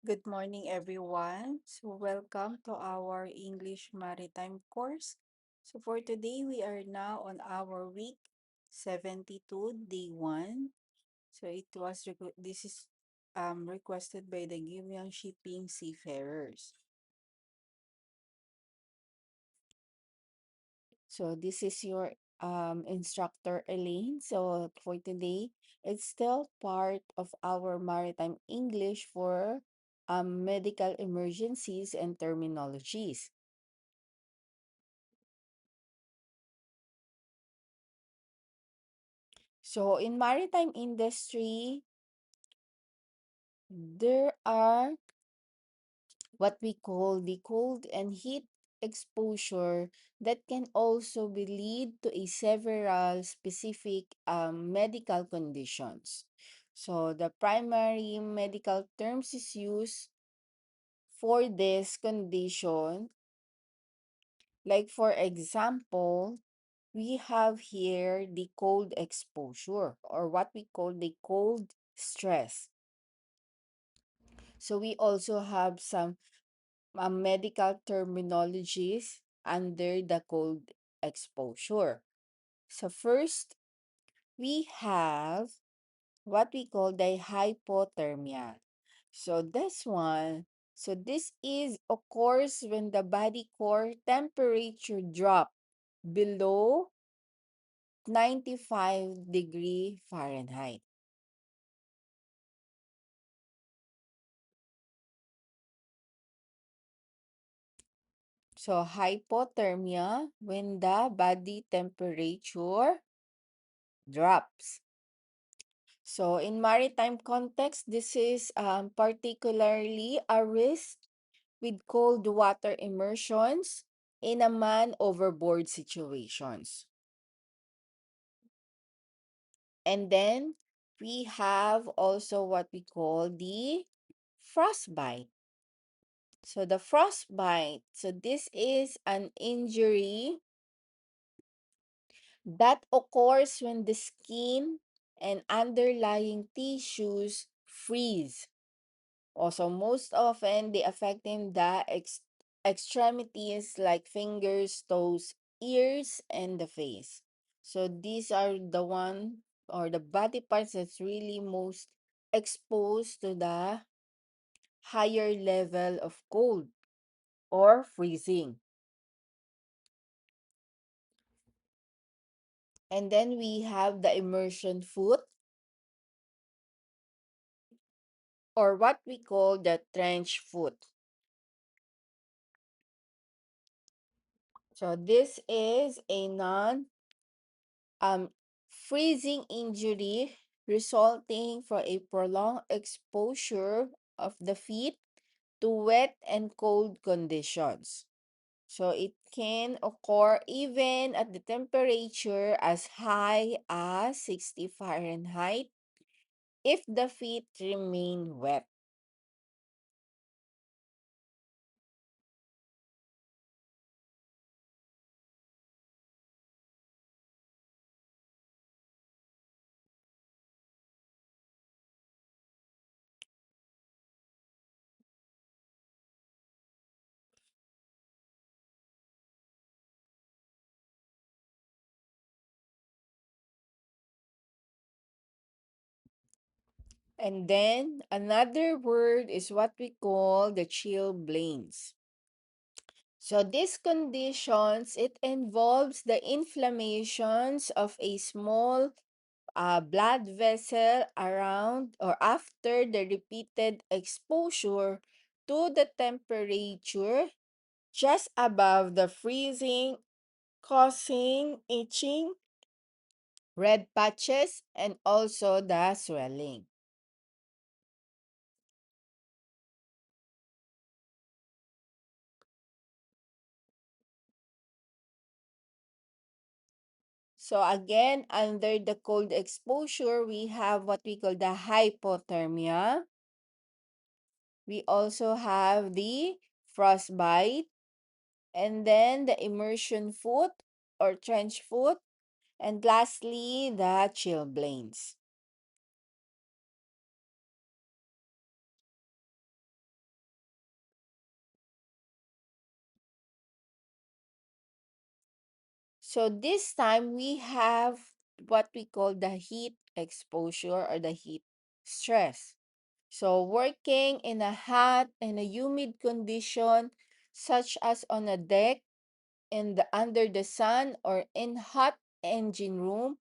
Good morning, everyone. Welcome to our English Maritime course. For today, we are now on our week 72, day 1. This is requested by the Gimyang Shipping Seafarers. This is your instructor, Elaine. For today, it's still part of our maritime English for medical emergencies and terminologies. So in maritime industry, there are what we call the cold and heat exposure that can also be lead to a several specific medical conditions. So the primary medical terms is used for this condition. Like for example, we have here the cold exposure or what we call the cold stress. So we also have some medical terminologies under the cold exposure. So first, we have what we call the hypothermia. This is occurs when the body core temperature drop below 95 Fahrenheit. So hypothermia when the body temperature drops. So in maritime context, this is particularly a risk with cold water immersions in a man overboard situations. And then we have also what we call the frostbite. So the frostbite, so this is an injury that occurs when the skin and underlying tissues freeze. Also, most often they affecting the extremities like fingers, toes, ears, and the face. So these are the one or the body parts that's really most exposed to the higher level of cold or freezing. And then we have the immersion foot or what we call the trench foot. So this is a non freezing injury resulting from a prolonged exposure of the feet to wet and cold conditions. So it can occur even at the temperature as high as 60 Fahrenheit if the feet remain wet. And then another word is what we call the chilblains. So these conditions, it involves the inflammations of a small blood vessel around or after the repeated exposure to the temperature just above the freezing, causing itching, red patches, and also the swelling. So again, under the cold exposure, we have what we call the hypothermia. We also have the frostbite, and then the immersion foot or trench foot, and lastly, the chilblains. So this time we have what we call the heat exposure or the heat stress. So working in a hot and a humid condition such as on a deck, under the sun, or in hot engine room,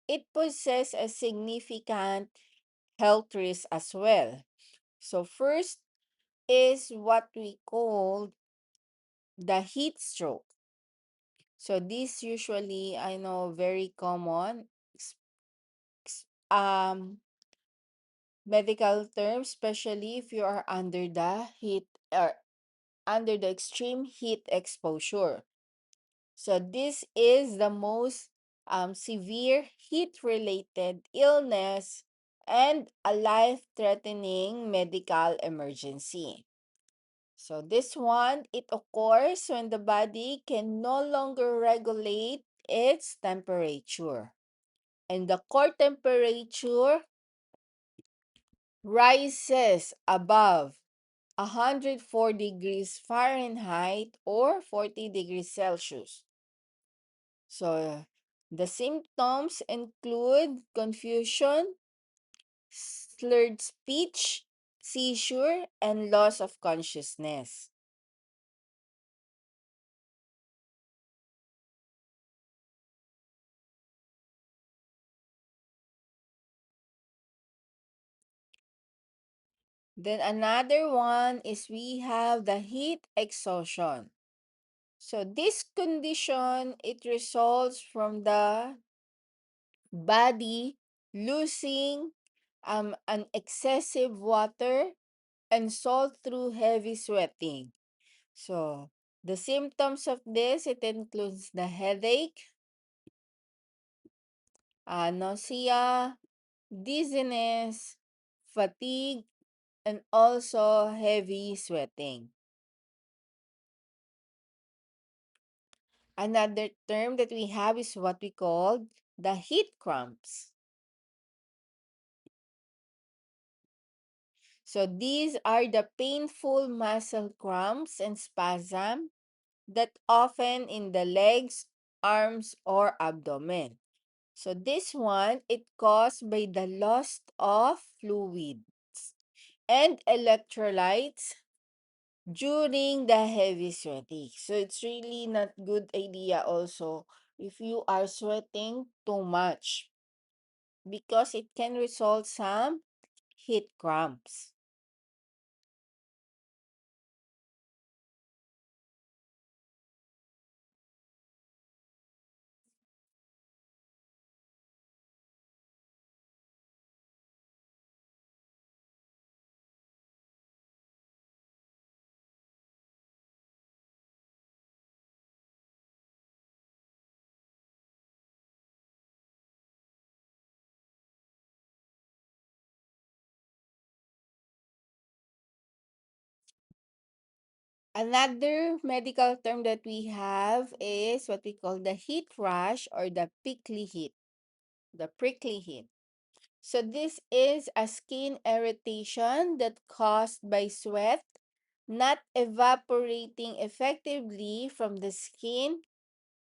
it poses a significant health risk as well. So first is what we call the heat stroke. So this usually I know very common um medical term, especially if you are under the heat or under the extreme heat exposure. So this is the most severe heat-related illness and a life-threatening medical emergency. So this one, it occurs when the body can no longer regulate its temperature. And the core temperature rises above 104 degrees Fahrenheit or 40 degrees Celsius. So the symptoms include confusion, slurred speech, seizure, and loss of consciousness. Then another one is we have the heat exhaustion. So this condition, it results from the body losing an excessive water and salt through heavy sweating. So the symptoms of this, it includes the headache, nausea, dizziness, fatigue, and also heavy sweating. Another term that we have is what we call the heat cramps. So these are the painful muscle cramps and spasm that often in the legs, arms, or abdomen. So this one, it caused by the loss of fluids and electrolytes during the heavy sweating. So it's really not good idea also if you are sweating too much because it can result some heat cramps. Another medical term that we have is what we call the heat rash or the prickly heat. The prickly heat. So this is a skin irritation that caused by sweat not evaporating effectively from the skin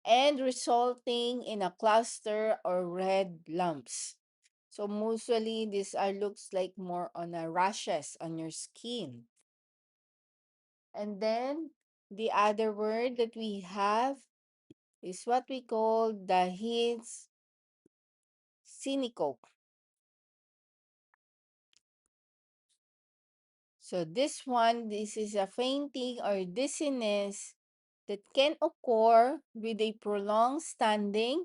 and resulting in a cluster or red lumps. So mostly these are looks like more on a rashes on your skin. And then the other word that we have is what we call the heat syncope. So this is a fainting or dizziness that can occur with a prolonged standing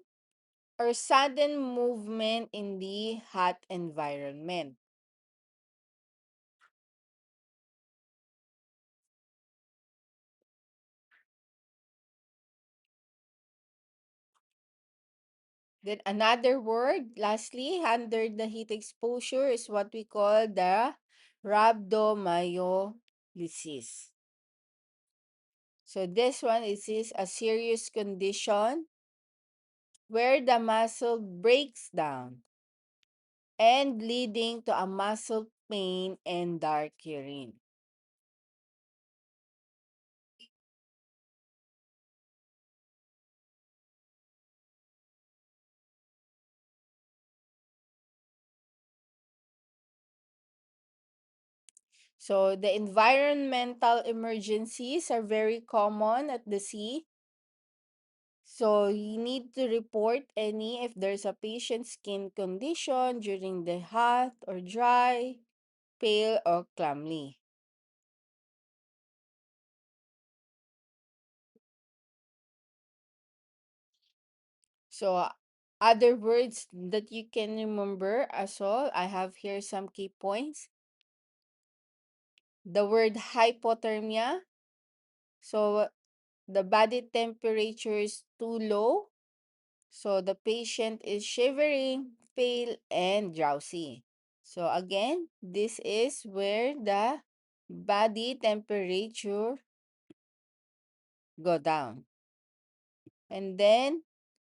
or sudden movement in the hot environment. Then another word, lastly, under the heat exposure is what we call the rhabdomyolysis. So this one is a serious condition where the muscle breaks down and leading to a muscle pain and dark urine. So the environmental emergencies are very common at the sea. So you need to report any if there's a patient's skin condition during the hot or dry, pale or clammy. So other words that you can remember as well, I have here some key points. The word hypothermia. So the body temperature is too low. So the patient is shivering, pale, and drowsy. So again, this is where the body temperature go down. And then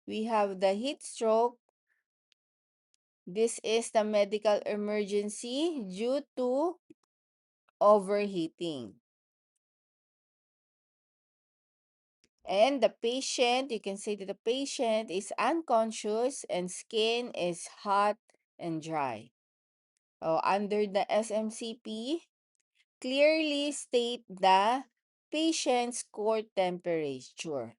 we have the heat stroke. This is the medical emergency due to overheating. And the patient, you can say that the patient is unconscious and skin is hot and dry. Under the SMCP, clearly state the patient's core temperature.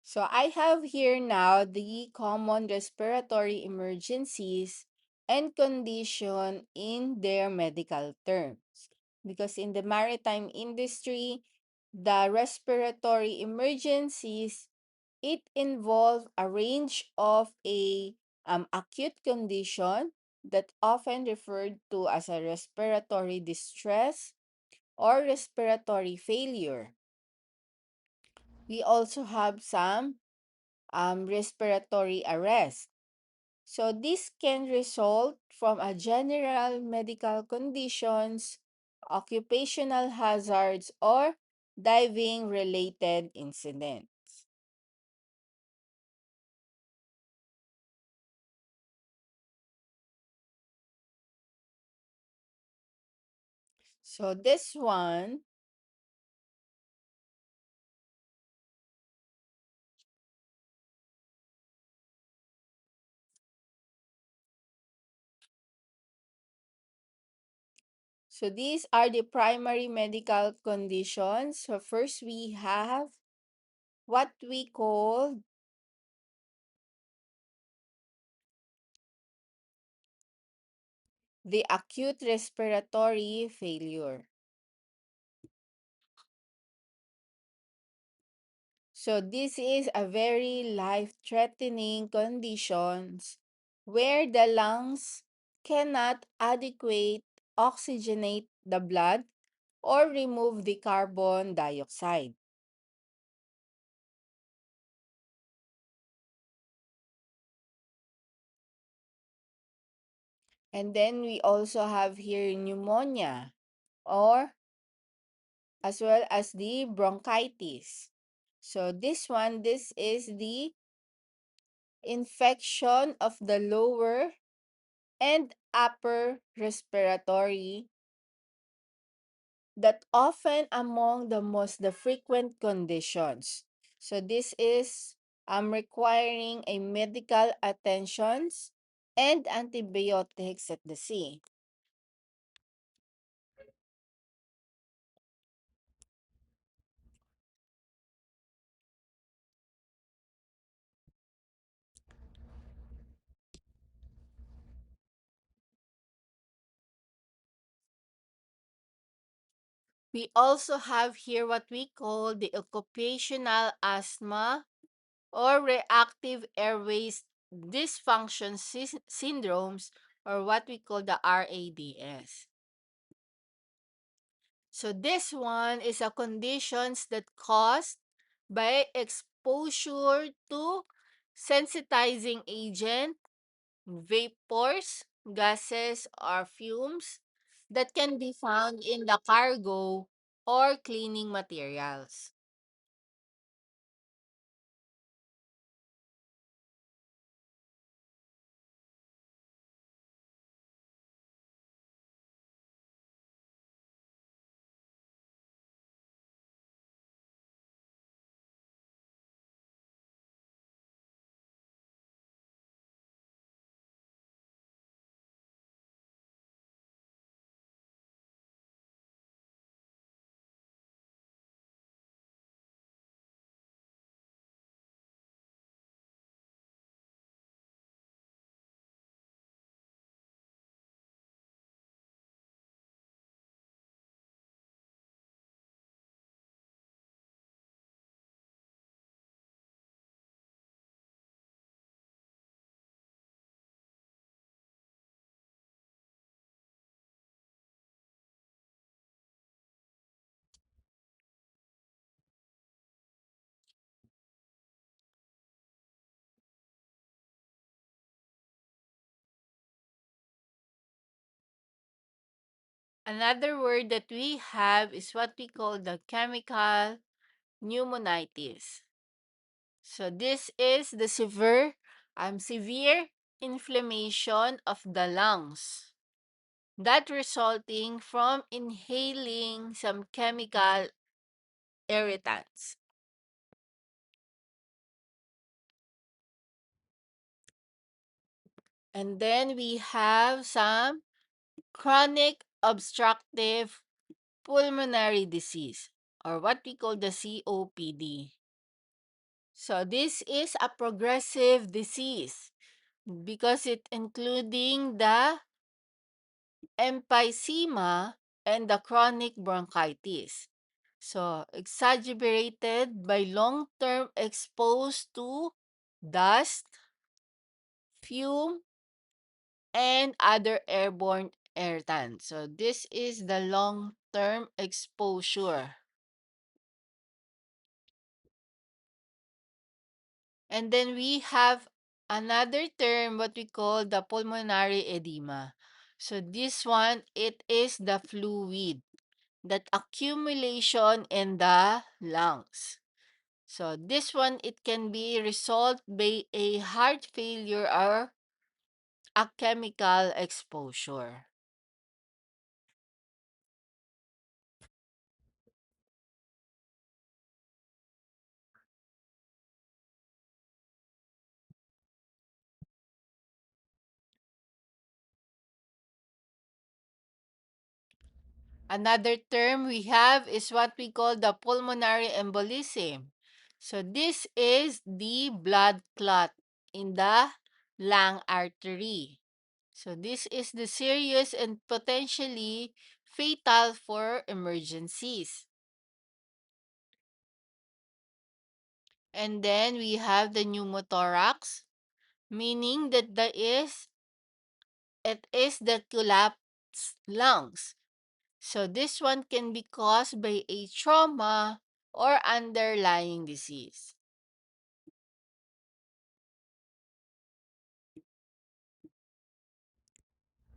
So I have here now the common respiratory emergencies and condition in their medical terms. Because in the maritime industry, the respiratory emergencies, it involves a range of a acute condition that often referred to as a respiratory distress or respiratory failure. We also have some respiratory arrest. So this can result from a general medical conditions, occupational hazards, or diving related incidents. So these are the primary medical conditions. So first we have what we call the acute respiratory failure. So this is a very life-threatening conditions where the lungs cannot adequate oxygenate the blood or remove the carbon dioxide. And then we also have here pneumonia or as well as the bronchitis. So this is the infection of the lower and upper respiratory that often among the frequent conditions. So this is requiring a medical attentions and antibiotics at the sea. We also have here what we call the occupational asthma or reactive airways dysfunction syndromes, or what we call the RADS. So this one is a conditions that caused by exposure to sensitizing agent, vapors, gases, or fumes that can be found in the cargo or cleaning materials. Another word that we have is what we call the chemical pneumonitis. So this is the severe inflammation of the lungs that resulting from inhaling some chemical irritants. And then we have some chronic obstructive pulmonary disease, or what we call the COPD. So this is a progressive disease because it including the emphysema and the chronic bronchitis. So exaggerated by long-term exposed to dust, fume, and other airborne irritants. So this is the long-term exposure. And then we have another term, what we call the pulmonary edema. So this one, it is the fluid, that accumulation in the lungs. So this one, it can be resolved by a heart failure or a chemical exposure. Another term we have is what we call the pulmonary embolism. So this is the blood clot in the lung artery. So this is the serious and potentially fatal for emergencies. And then we have the pneumothorax, meaning that it is the collapsed lungs. So this one can be caused by a trauma or underlying disease.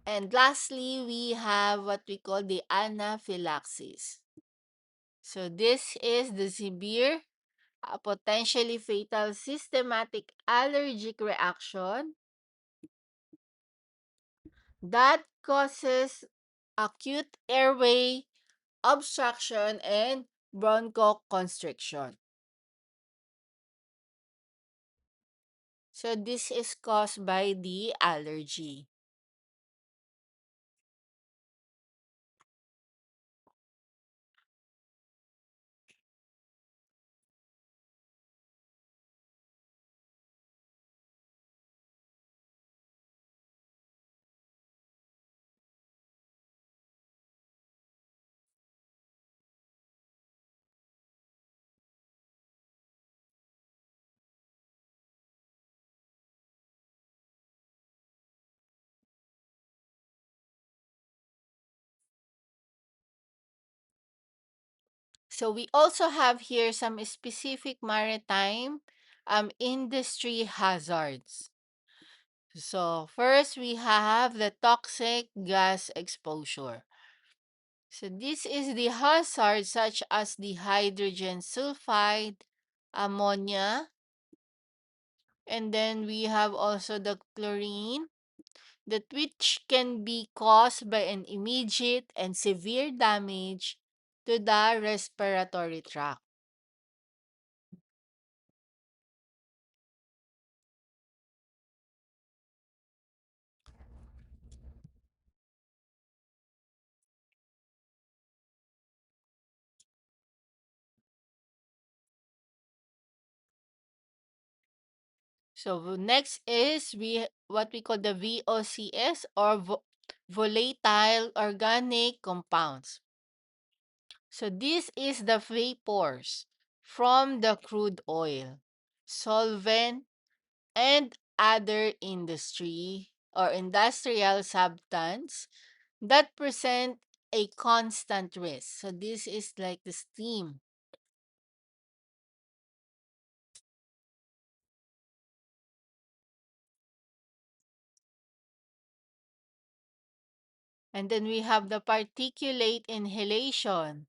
And lastly, we have what we call the anaphylaxis. So this is the severe, potentially fatal systematic allergic reaction that causes acute airway obstruction and bronchoconstriction. So this is caused by the allergy. So we also have here some specific maritime industry hazards. So first we have the toxic gas exposure. So this is the hazard such as the hydrogen sulfide, ammonia, and then we have also the chlorine, that which can be caused by an immediate and severe damage to the respiratory tract. So next is what we call the VOCs, or volatile organic compounds. So this is the vapors from the crude oil, solvent, and other industry or industrial substance that present a constant risk. So this is like the steam. And then we have the particulate inhalation.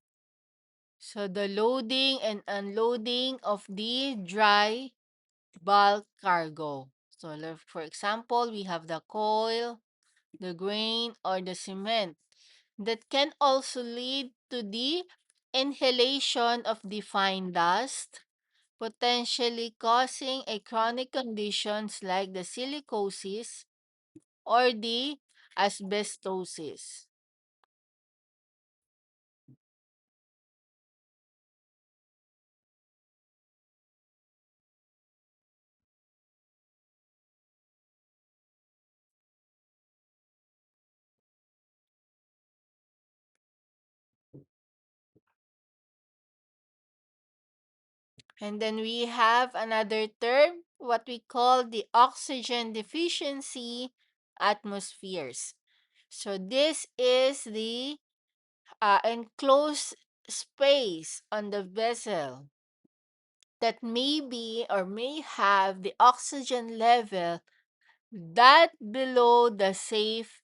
So the loading and unloading of the dry bulk cargo. So for example, we have the coal, the grain, or the cement that can also lead to the inhalation of the fine dust, potentially causing a chronic conditions like the silicosis or the asbestosis. And then we have another term, what we call the oxygen deficiency atmospheres. So this is the enclosed space on the vessel that may be or may have the oxygen level that below the safe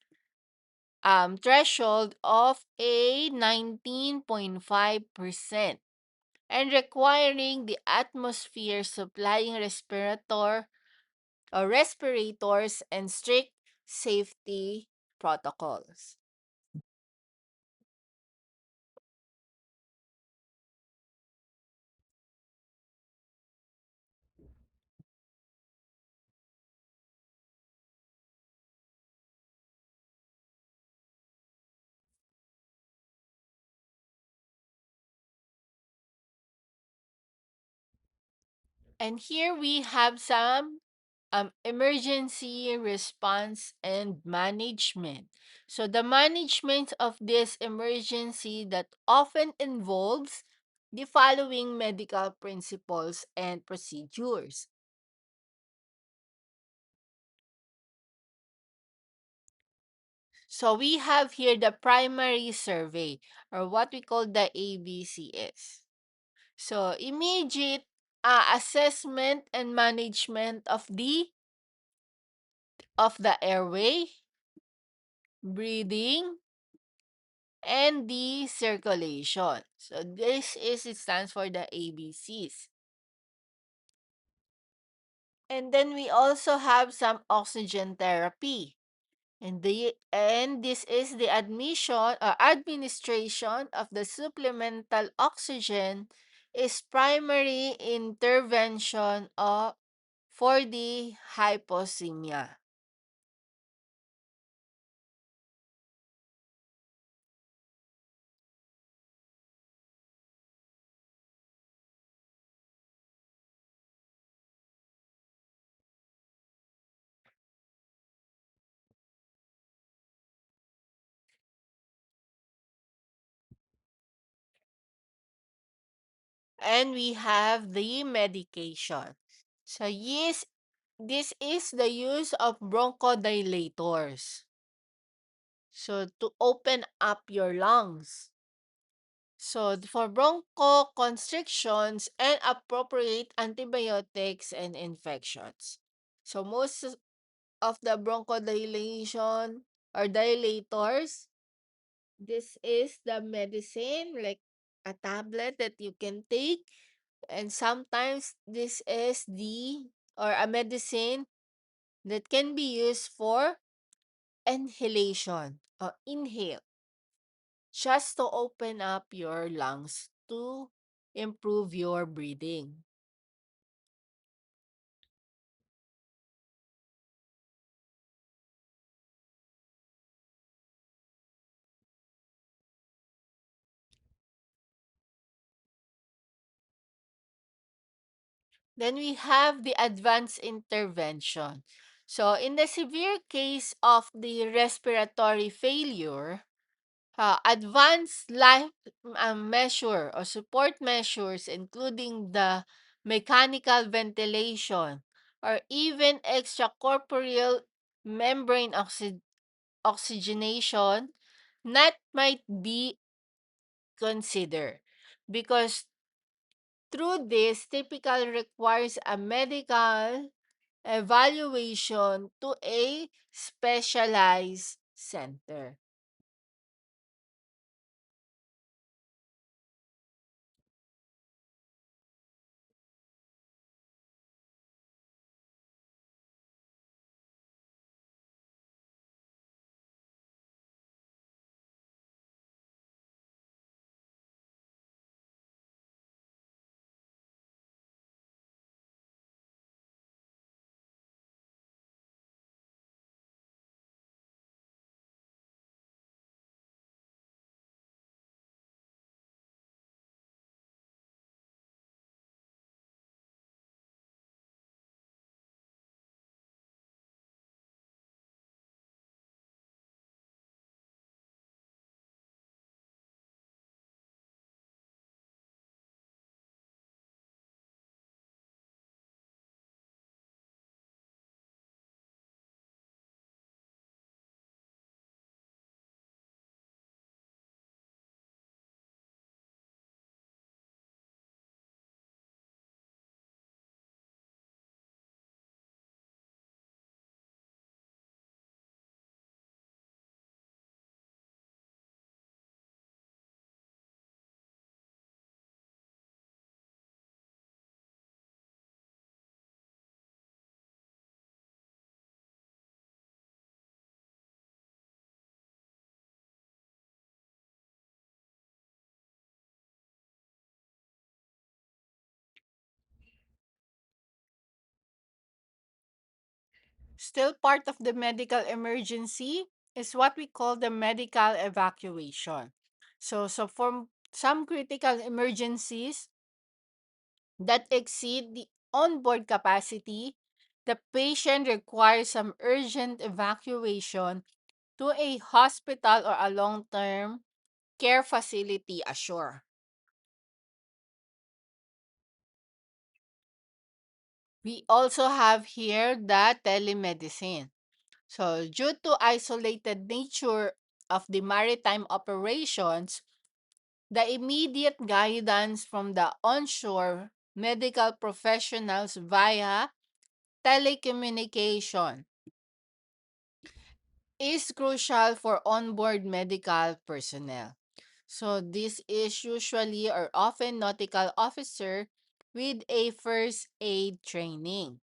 threshold of a 19.5% and requiring the atmosphere supplying respirators and strict safety protocols. And here we have some emergency response and management. So the management of this emergency that often involves the following medical principles and procedures. So we have here the primary survey or what we call the ABCS. So immediate assessment and management of the airway, breathing, and the circulation. So it stands for the ABCs. And then we also have some oxygen therapy. And this is the admission or administration of the supplemental oxygen is primary intervention for the hypoxemia. And we have the medication. So yes, this is the use of bronchodilators. So to open up your lungs. So for bronchoconstrictions and appropriate antibiotics and infections. So most of the bronchodilation or dilators, this is the medicine like a tablet that you can take, and sometimes this is the or a medicine that can be used for inhalation or inhale just to open up your lungs to improve your breathing. Then we have the advanced intervention. So in the severe case of the respiratory failure, advanced life measure or support measures including the mechanical ventilation or even extracorporeal membrane oxygenation not might be considered because through this typically requires a medical evaluation to a specialized center. Still part of the medical emergency is what we call the medical evacuation. So for some critical emergencies that exceed the onboard capacity, the patient requires some urgent evacuation to a hospital or a long-term care facility ashore. We also have here the telemedicine. So, due to isolated nature of the maritime operations, the immediate guidance from the onshore medical professionals via telecommunication is crucial for onboard medical personnel. So, this is usually or often nautical officer with a first aid training.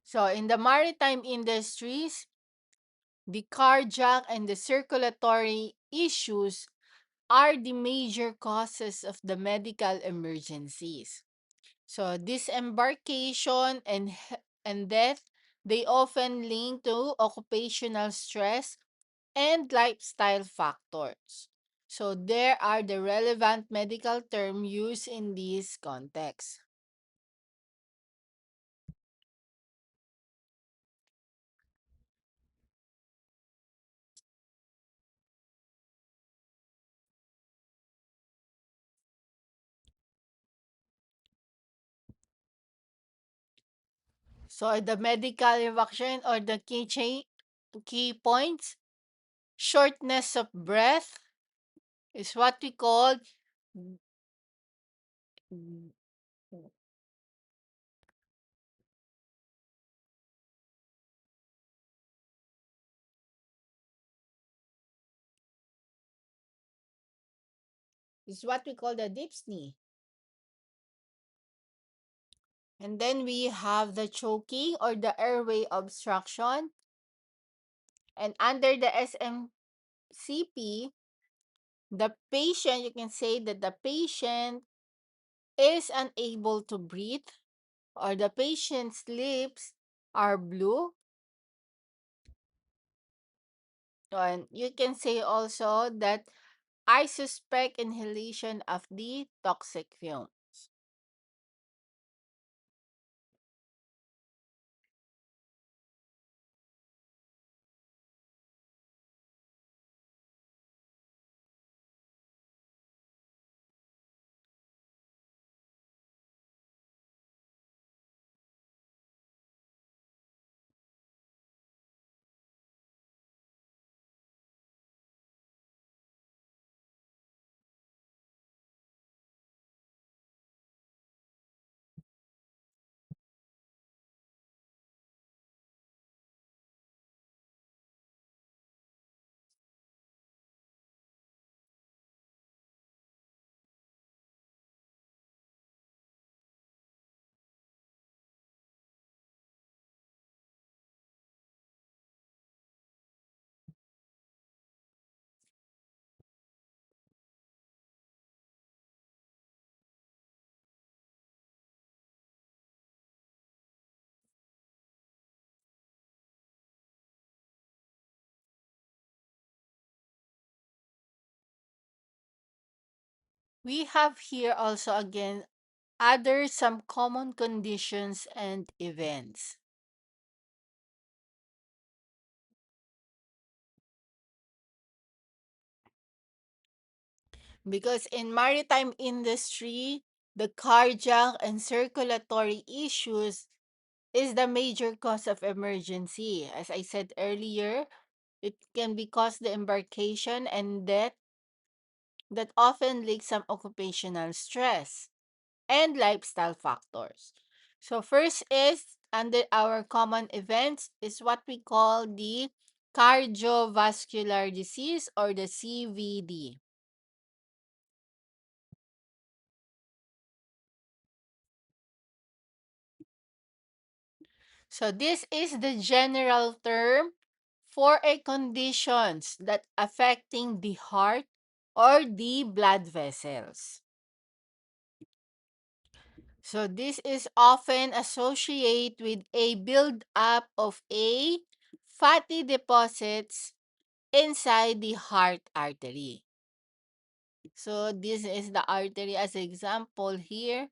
So, in the maritime industries, the cardiac and the circulatory issues are the major causes of the medical emergencies. So, disembarkation and death, they often link to occupational stress and lifestyle factors. So, there are the relevant medical term used in this context. So, the medical evacuation or the key points, shortness of breath is what we call the dyspnea. And then we have the choking or the airway obstruction. And under the SMCP, the patient, you can say that the patient is unable to breathe or the patient's lips are blue. And you can say also that I suspect inhalation of the toxic fume. We have here also again other some common conditions and events. Because in maritime industry, the cardiac and circulatory issues is the major cause of emergency. As I said earlier, it can be cause the embarkation and death that often leaks some occupational stress and lifestyle factors. So first is under our common events is what we call the cardiovascular disease or the CVD. So this is the general term for a conditions that affecting the heart or the blood vessels. So this is often associated with a build-up of a fatty deposits inside the heart artery. So this is the artery as example here.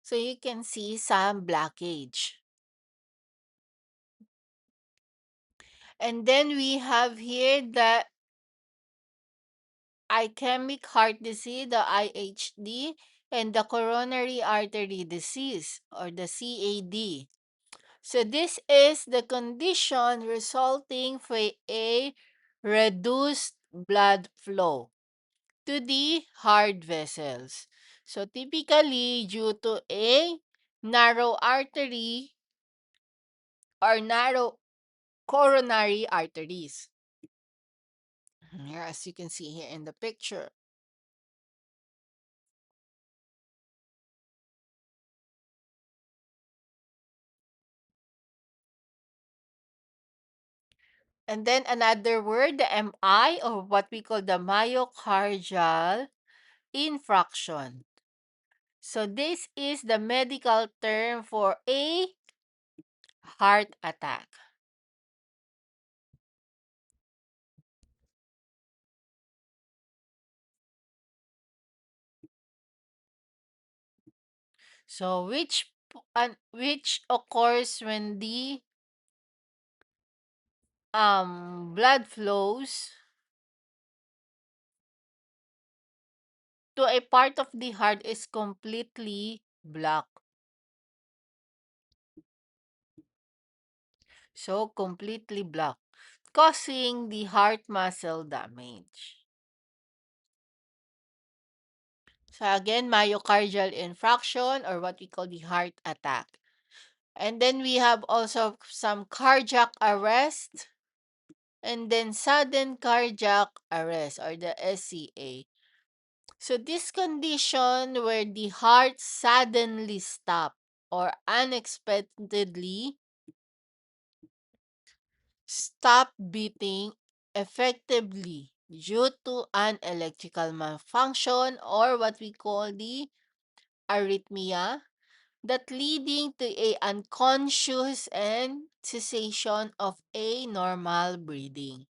So you can see some blockage. And then we have here the ischemic heart disease, the IHD, and the coronary artery disease, or the CAD. So this is the condition resulting from a reduced blood flow to the heart vessels. So typically due to a narrow artery or narrow coronary arteries. Here, as you can see here in the picture. And then another word, the MI, or what we call the myocardial infarction. So this is the medical term for a heart attack. So which occurs when the blood flows to a part of the heart is completely blocked. So completely blocked, causing the heart muscle damage. So again, myocardial infarction, or what we call the heart attack. And then we have also some cardiac arrest, and then sudden cardiac arrest, or the SCA. So this condition where the heart suddenly stop or unexpectedly stop beating effectively due to an electrical malfunction, or what we call the arrhythmia, that leading to a unconscious and cessation of a normal breathing.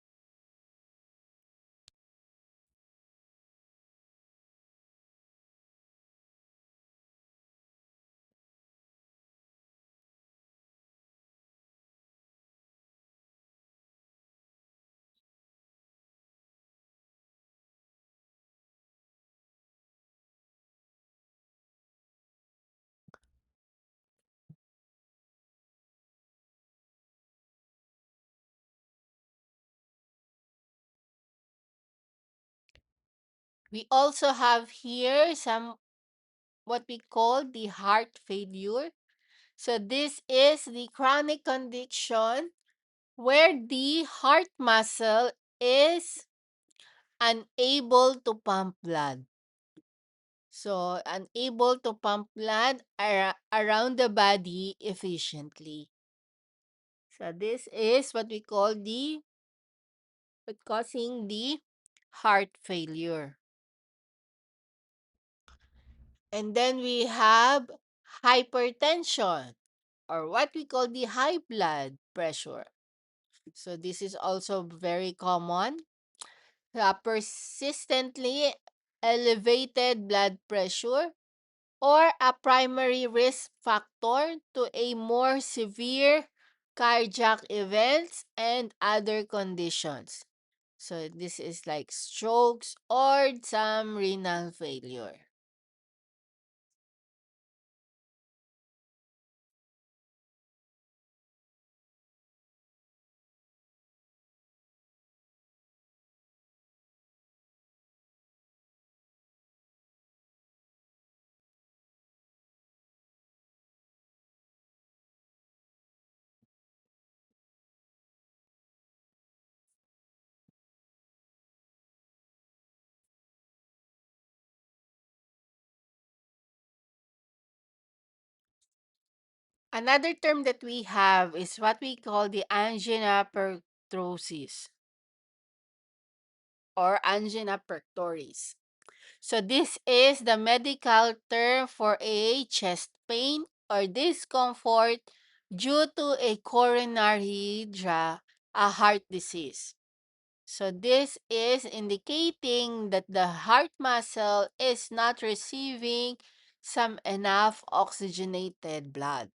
We also have here some what we call the heart failure. So this is the chronic condition where the heart muscle is unable to pump blood. So unable to pump blood around the body efficiently. So this is what we call the what causing the heart failure. And then we have hypertension, or what we call the high blood pressure. So this is also very common. Persistently elevated blood pressure, or a primary risk factor to a more severe cardiac events and other conditions. So this is like strokes or some renal failure. Another term that we have is what we call the angina pectoris. or angina pectoris. So this is the medical term for a chest pain or discomfort due to a a heart disease. So this is indicating that the heart muscle is not receiving some enough oxygenated blood.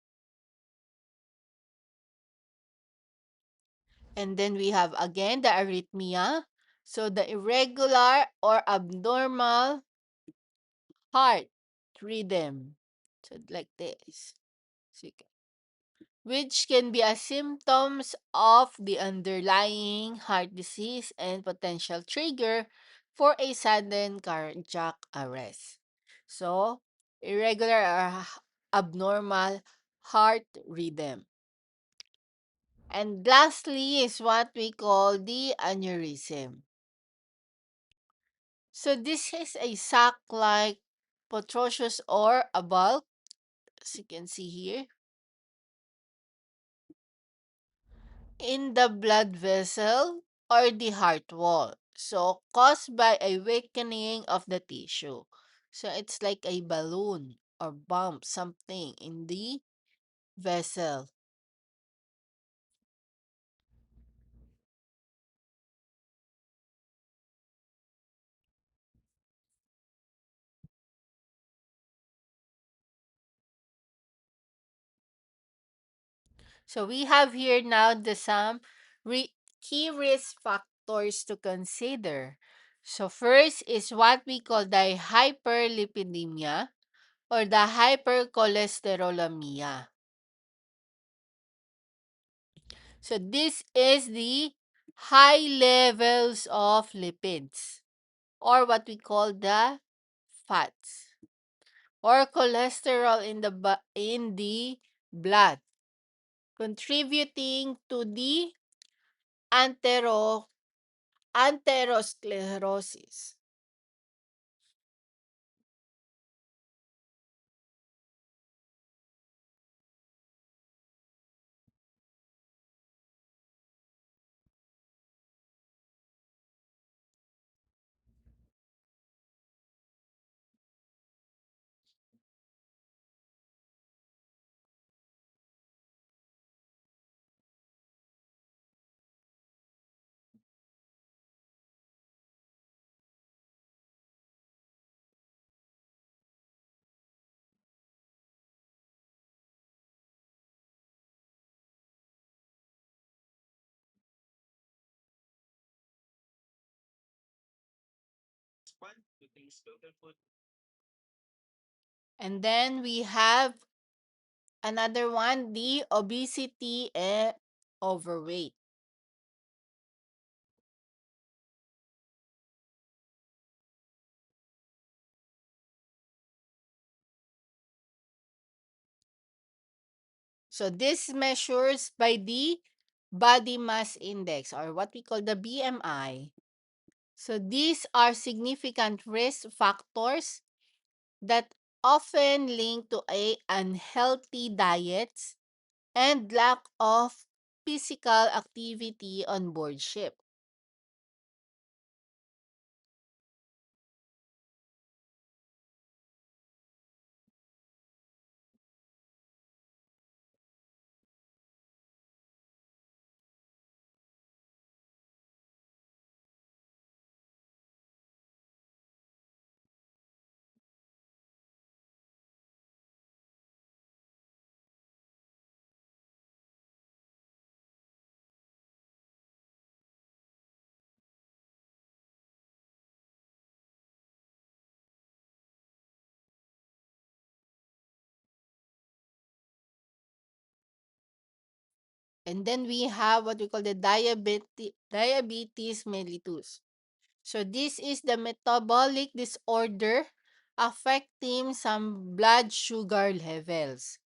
And then we have again the arrhythmia. So the irregular or abnormal heart rhythm. So like this. Sige. Which can be a symptoms of the underlying heart disease and potential trigger for a sudden cardiac arrest. So, irregular or abnormal heart rhythm. And lastly is what we call the aneurysm. So this is a sac-like protrusions or a bulk, as you can see here, in the blood vessel or the heart wall. So, caused by a weakening of the tissue. So, it's like a balloon or bump, something in the vessel. So, we have here now the some key risk factors to consider. So, first is what we call the hyperlipidemia or the hypercholesterolemia. So this is the high levels of lipids or what we call the fats or cholesterol in the blood contributing to the antero atherosclerosis. And then we have another one, the obesity and overweight. So this measures by the body mass index or what we call the BMI. So these are significant risk factors that often link to a unhealthy diets and lack of physical activity on board ship. And then we have what we call the diabetes mellitus. So this is the metabolic disorder affecting some blood sugar levels,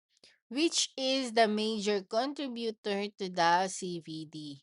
which is the major contributor to the CVD.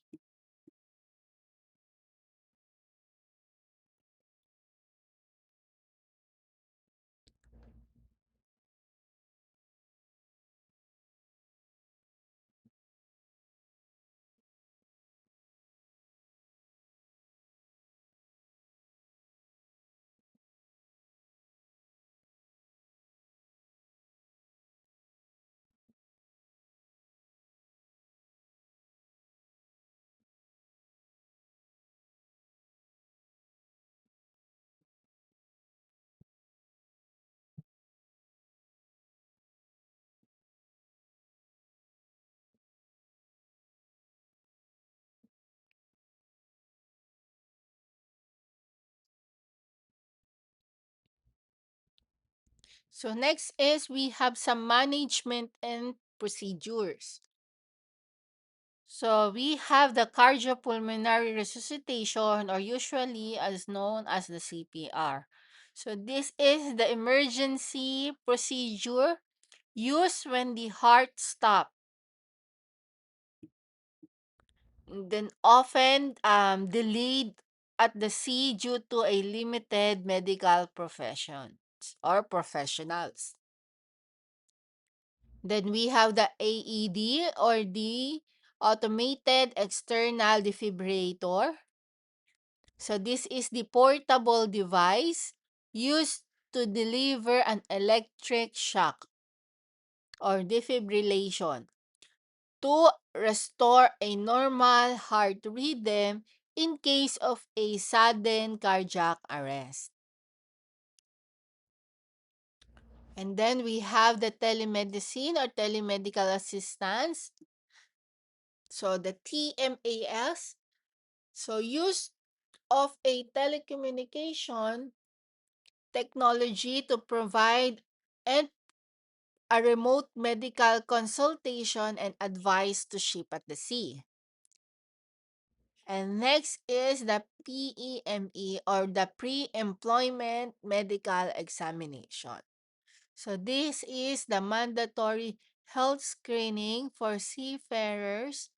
So next is we have some management and procedures. So we have the cardiopulmonary resuscitation, or usually as known as the CPR. So this is the emergency procedure used when the heart stops. Then often delayed at the sea due to a limited medical professions or professionals. Then we have the AED, or the automated external defibrillator. So this is the portable device used to deliver an electric shock or defibrillation to restore a normal heart rhythm in case of a sudden cardiac arrest. And then we have the telemedicine or telemedical assistance. So the TMAS. So use of a telecommunication technology to provide and a remote medical consultation and advice to ship at the sea. And next is the PEME, or the Pre-Employment Medical Examination. So this is the mandatory health screening for seafarers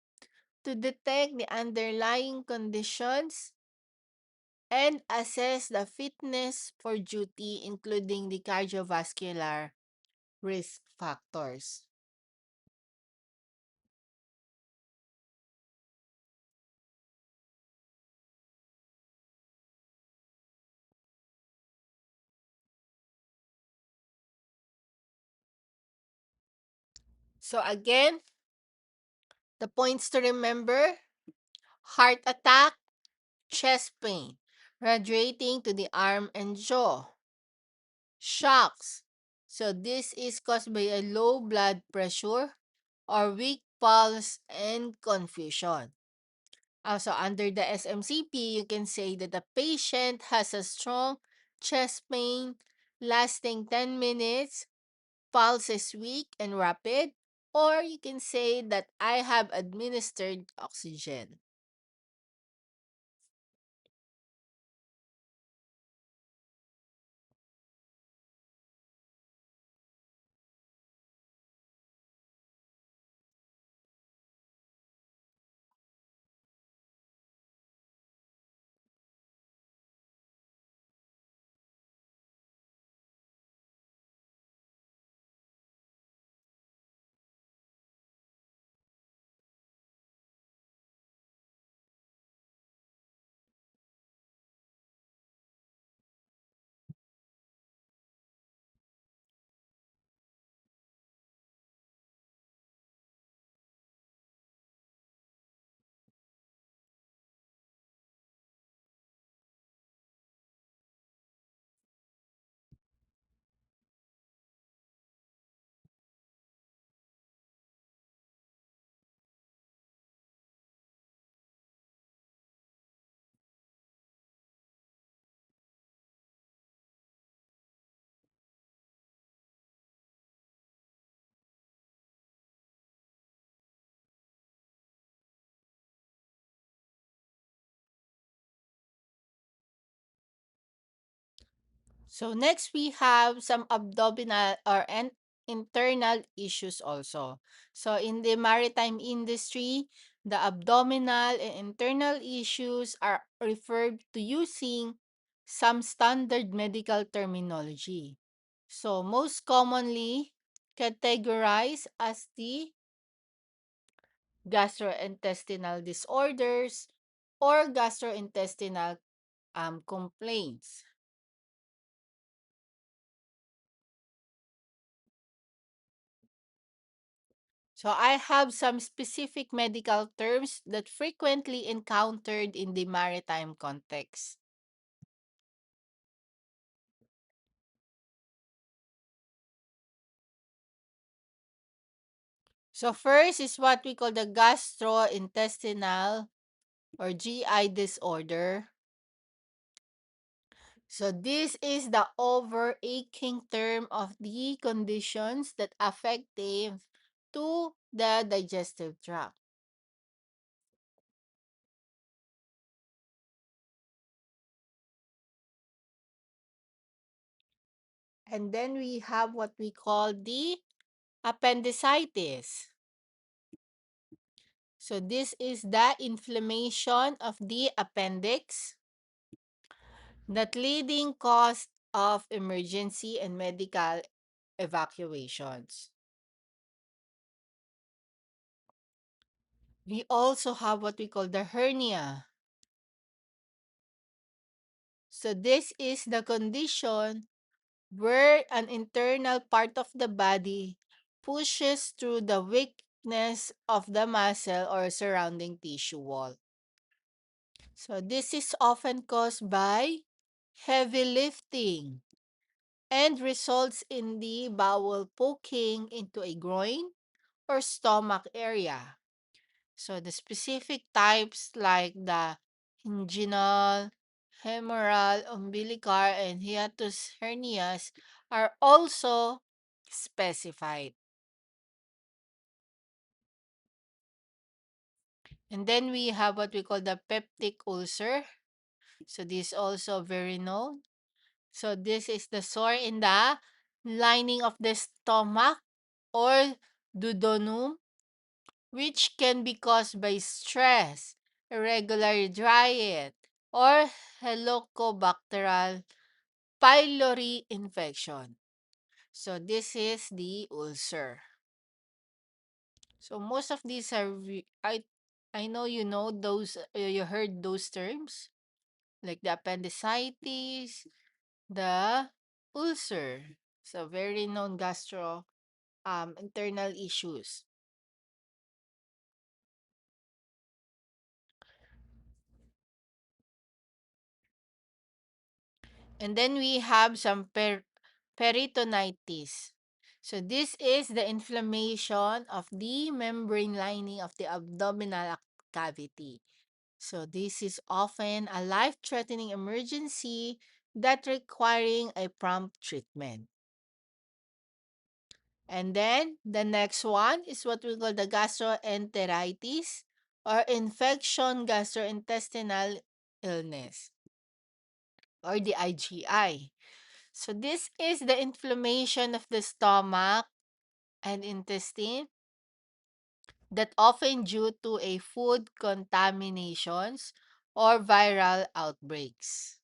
to detect the underlying conditions and assess the fitness for duty, including the cardiovascular risk factors. So again, the points to remember: heart attack, chest pain, radiating to the arm and jaw, shocks. So this is caused by a low blood pressure or weak pulse and confusion. Also, under the SMCP, you can say that the patient has a strong chest pain lasting 10 minutes, pulse is weak and rapid, or you can say that I have administered oxygen. So next we have some abdominal or internal issues also. So in the maritime industry, the abdominal and internal issues are referred to using some standard medical terminology. So most commonly categorized as the gastrointestinal disorders or gastrointestinal complaints. So I have some specific medical terms that frequently encountered in the maritime context. So first is what we call the gastrointestinal or GI disorder. So this is the overaching term of the conditions that affective to the digestive tract. And then we have what we call the appendicitis. So this is the inflammation of the appendix, that leading cause of emergency and medical evacuations. We also have what we call the hernia. So this is the condition where an internal part of the body pushes through the weakness of the muscle or surrounding tissue wall. So this is often caused by heavy lifting and results in the bowel poking into a groin or stomach area. So the specific types like the inguinal, femoral, umbilical, and hiatus hernias are also specified. And then we have what we call the peptic ulcer. So this is also very known. So this is the sore in the lining of the stomach or duodenum, which can be caused by stress, irregular diet, or Helicobacter pylori infection. So this is the ulcer. So most of these are I know you know those you heard those terms like the appendicitis, the ulcer. So very known gastro internal issues. And then we have some peritonitis. So this is the inflammation of the membrane lining of the abdominal cavity. So this is often a life-threatening emergency that requiring a prompt treatment. And then the next one is what we call the gastroenteritis or infection gastrointestinal illness or the IGI. So this is the inflammation of the stomach and intestine that often due to a food contaminations or viral outbreaks.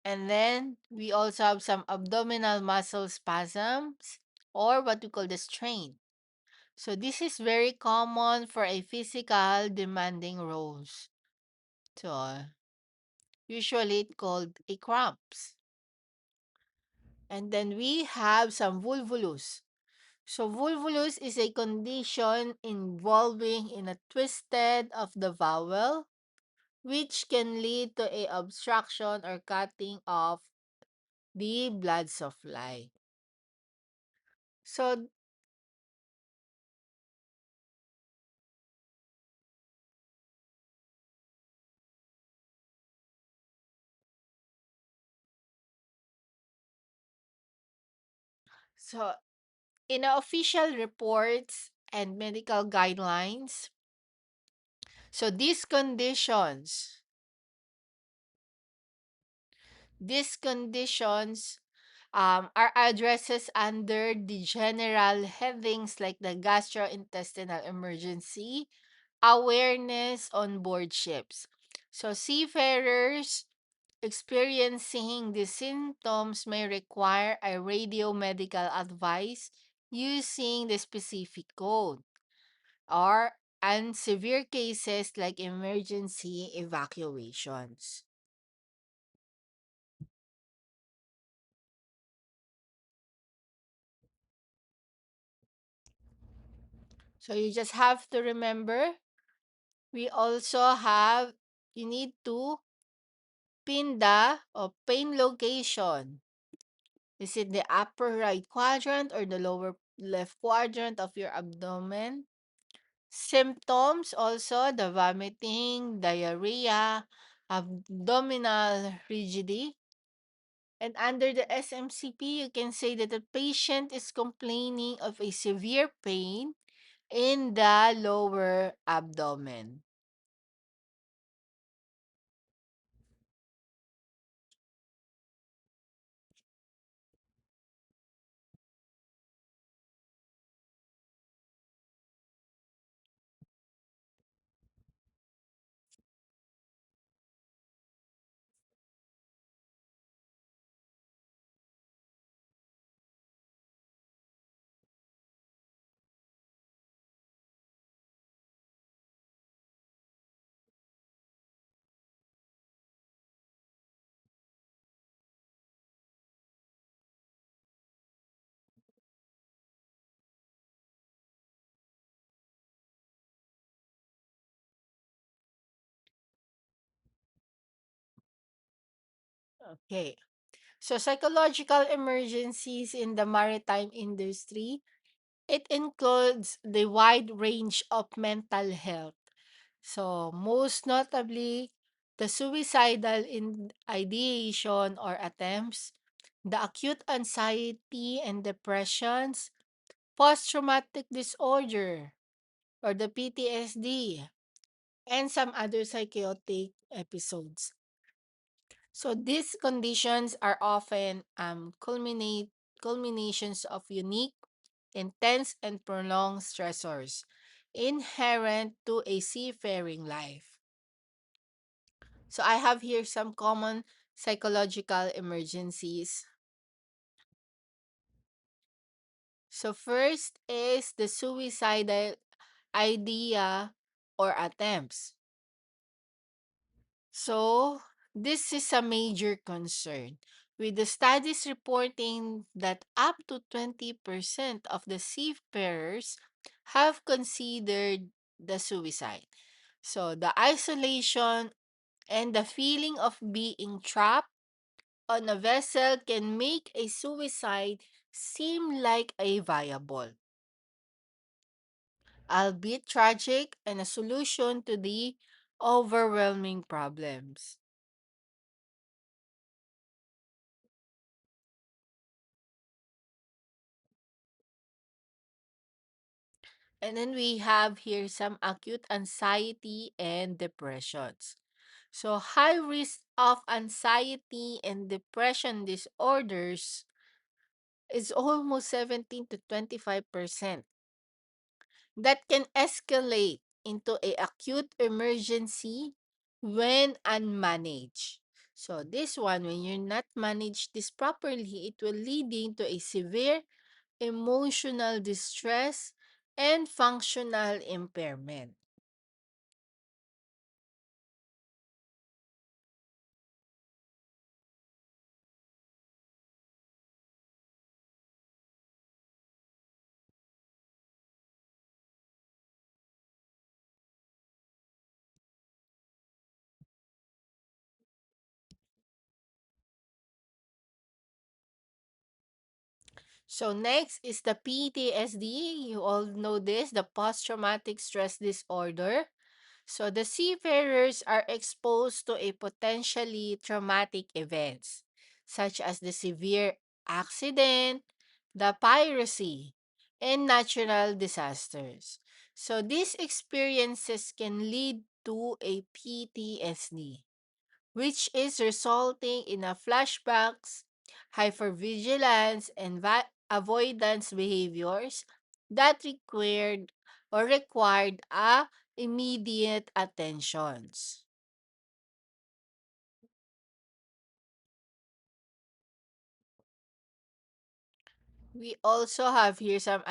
And then we also have some abdominal muscle spasms or what we call the strain. So this is very common for a physical demanding roles. So usually it's called a cramps. And then we have some volvulus. So volvulus is a condition involving in a twisted of the vowel which can lead to a obstruction or cutting of the blood supply. So so in official reports and medical guidelines, so these conditions are addresses under the general headings like the gastrointestinal emergency awareness on board ships. So seafarers experiencing the symptoms may require a radio medical advice using the specific code or and severe cases like emergency evacuations. So you just have to remember we also have you need to pin the or pain location. Is it the upper right quadrant or the lower left quadrant of your abdomen? Symptoms also the vomiting, diarrhea, abdominal rigidity. And under the SMCP, you can say that the patient is complaining of a severe pain in the lower abdomen. Okay. So psychological emergencies in the maritime industry, it includes the wide range of mental health. So most notably, the suicidal ideation or attempts, the acute anxiety and depressions, post-traumatic disorder or the PTSD, and some other psychotic episodes. So these conditions are often culminations of unique, intense, and prolonged stressors inherent to a seafaring life. So I have here some common psychological emergencies. So first is the suicidal idea or attempts. So, this is a major concern, with the studies reporting that up to 20% of the seafarers have considered the suicide. So, the isolation and the feeling of being trapped on a vessel can make a suicide seem like a viable, albeit tragic, and a solution to the overwhelming problems. And then we have here some acute anxiety and depressions. So, high risk of anxiety and depression disorders is almost 17 to 25% that can escalate into a acute emergency when unmanaged. So, this one, when you're not managed this properly, it will lead into a severe emotional distress and functional impairment. So next is the PTSD. You all know this, the post-traumatic stress disorder. So the seafarers are exposed to a potentially traumatic events such as the severe accident, the piracy, and natural disasters. So these experiences can lead to a PTSD, which is resulting in a flashbacks, hypervigilance, and avoidance behaviors that required a immediate attentions. We also have here some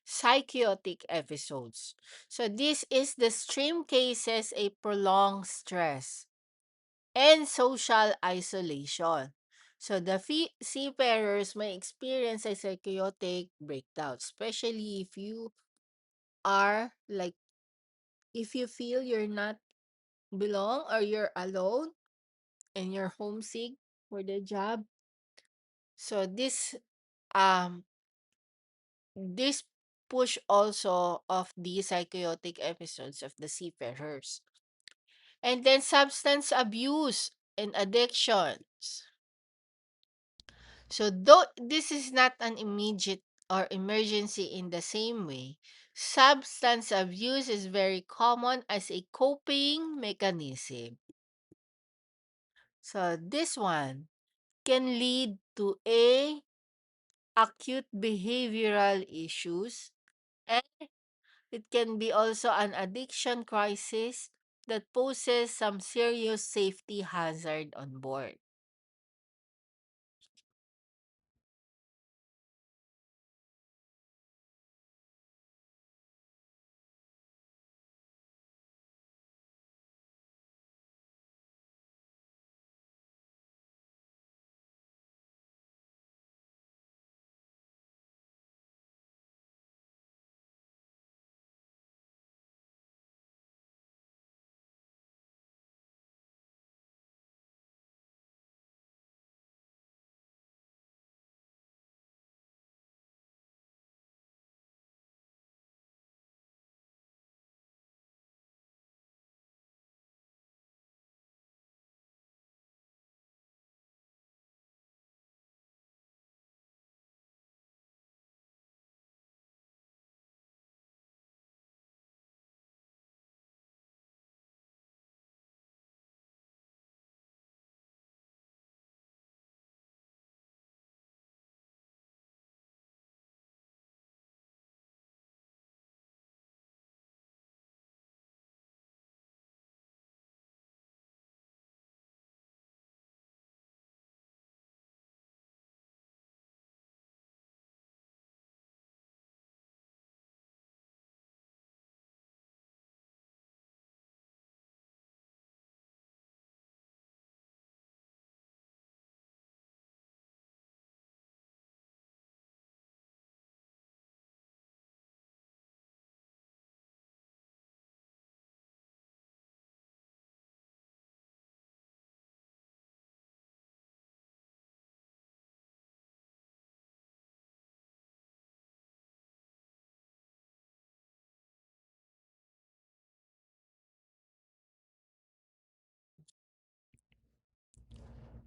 psychotic episodes. So this is the stream cases a prolonged stress and social isolation. So the seafarers may experience a psychotic breakdown, especially if you are like if you feel you're not belong or you're alone and you're homesick for the job. So um this push also of the psychotic episodes of the seafarers. And then substance abuse and addictions. So though this is not an immediate or emergency in the same way, substance abuse is very common as a coping mechanism. So this one can lead to a acute behavioral issues, and it can be also an addiction crisis that poses some serious safety hazard on board.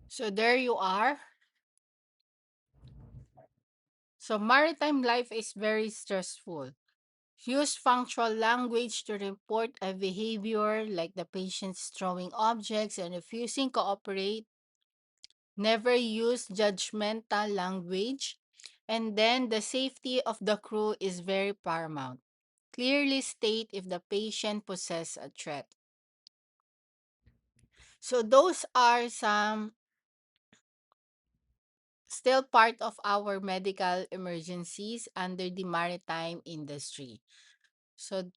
So there you are. So maritime life is very stressful. Use functional language to report a behavior like the patient's throwing objects and refusing cooperate. Never use judgmental language. And then the safety of the crew is very paramount. Clearly state if the patient possesses a threat. So those are some still part of our medical emergencies under the maritime industry. So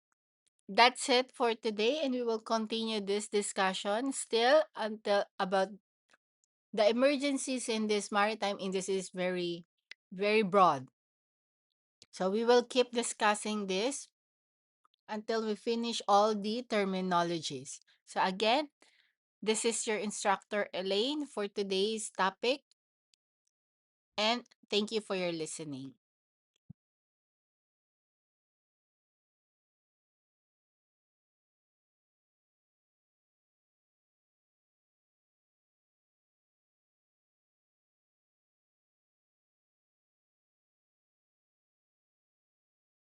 that's it for today, and we will continue this discussion still until about the emergencies in this maritime industry is very, very broad. So we will keep discussing this until we finish all the terminologies. So again, this is your instructor Elaine for today's topic, and thank you for your listening.